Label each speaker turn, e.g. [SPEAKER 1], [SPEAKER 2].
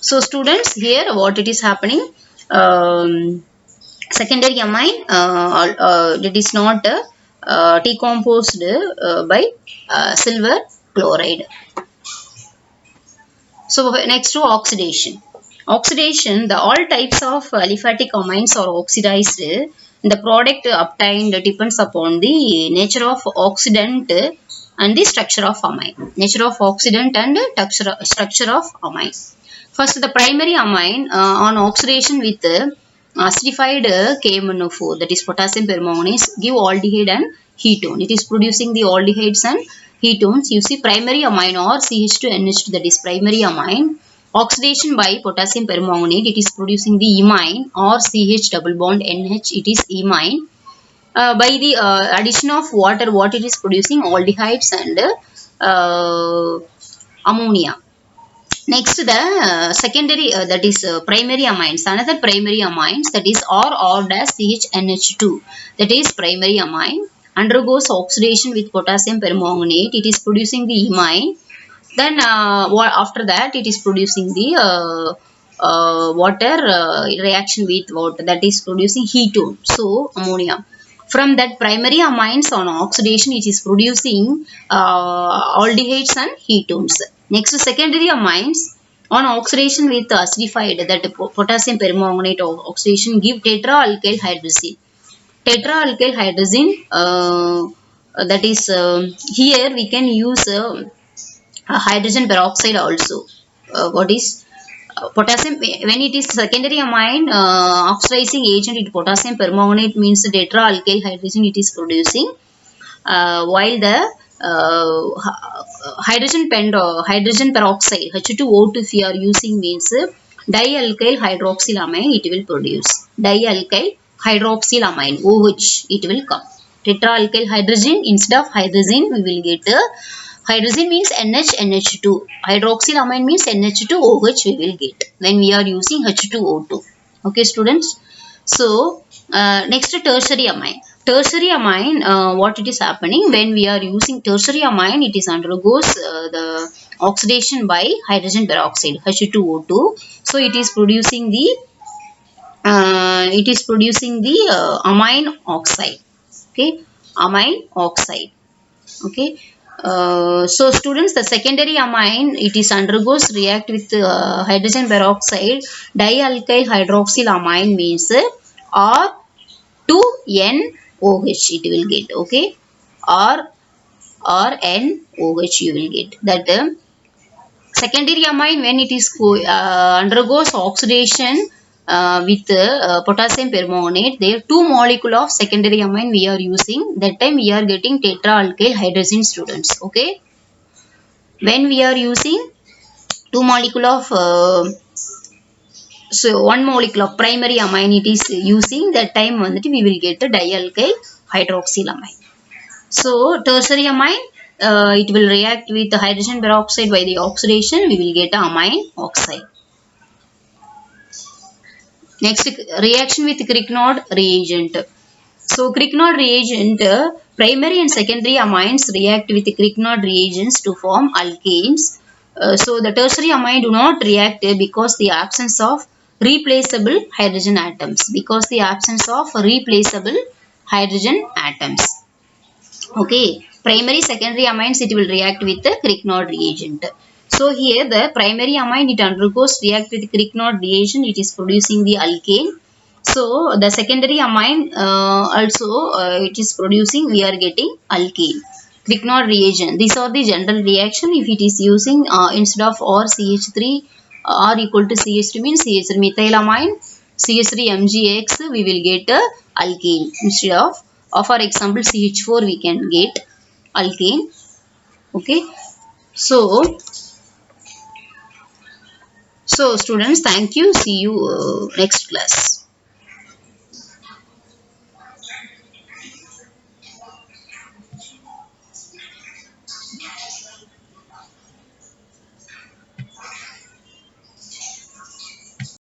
[SPEAKER 1] So students, here what it is happening, secondary amine that is not decomposed by silver chloride. So next to oxidation. Oxidation, the all types of aliphatic amines are oxidized. The product obtained depends upon the nature of oxidant and the structure of amine. Nature of oxidant and structure of amine. First, the primary amine on oxidation with acidified KMnO4, that is potassium permanganate, give aldehyde and ketone. It is producing the aldehydes and ketones. You see primary amine or CH2NH2, that is primary amine. Oxidation by potassium permanganate, it is producing the imine or CH double bond NH, it is imine. By the addition of water, what it is producing? Aldehydes and ammonia. Next, the secondary, that is primary amines. Another primary amines, that is R-CHNH2, that is primary amine, undergoes oxidation with potassium permanganate. It is producing the imine. Then after that, it is producing the water reaction with water, that is producing ketone. So ammonia. From that primary amines on oxidation, it is producing aldehydes and ketones. Next, secondary amines on oxidation with acidified, that potassium permanganate oxidation, give tetraalkyl hydrazine. Tetraalkyl hydrazine, that is here we can use hydrogen peroxide also. What is potassium? When it is secondary amine oxidizing agent, it potassium permanganate means tetraalkyl hydrazine it is producing, while the hydrogen peroxide H2O2 if we are using means dialkyl hydroxylamine it will produce. Dialkyl hydroxylamine OH it will come. Tetraalkyl hydrogen, instead of hydrogen we will get hydrogen means NH2. Hydroxylamine means NH2OH we will get when we are using H2O2. Okay students. So next, tertiary amine. Tertiary amine, what it is happening when we are using tertiary amine, it is undergoes the oxidation by hydrogen peroxide H2O2. So it is producing the amine oxide. Okay, amine oxide. Okay. So students, the secondary amine, it is undergoes react with hydrogen peroxide. Dialkyl hydroxylamine means R2NOH it will get. Okay, RNOH you will get. That secondary amine, when it is undergoes oxidation with potassium permanganate, there two molecule of secondary amine we are using. That time we are getting tetraalkyl hydrazine students. Okay, when we are using two molecule of so one molecule of primary amine it is using, that time we will get the dialkyl hydroxylamine. So tertiary amine, it will react with the hydrogen peroxide by the oxidation, we will get amine oxide. Next, reaction with Grignard reagent. So Grignard reagent, primary and secondary amines react with Grignard reagents to form alkanes. So the tertiary amine do not react because the absence of replaceable hydrogen atoms. Because the absence of replaceable hydrogen atoms. Okay, primary secondary amines it will react with the Grignard reagent. So here the primary amine it undergoes react with Grignard reagent, it is producing the alkane. So the secondary amine also it is producing, we are getting alkane. Grignard reagent, these are the general reaction. If it is using instead of RCH3, R equal to CH3 means CH3 methylamine, CH3 MgX we will get alkane instead of, for example CH4 we can get alkane. Okay, so students, thank you, see you next class.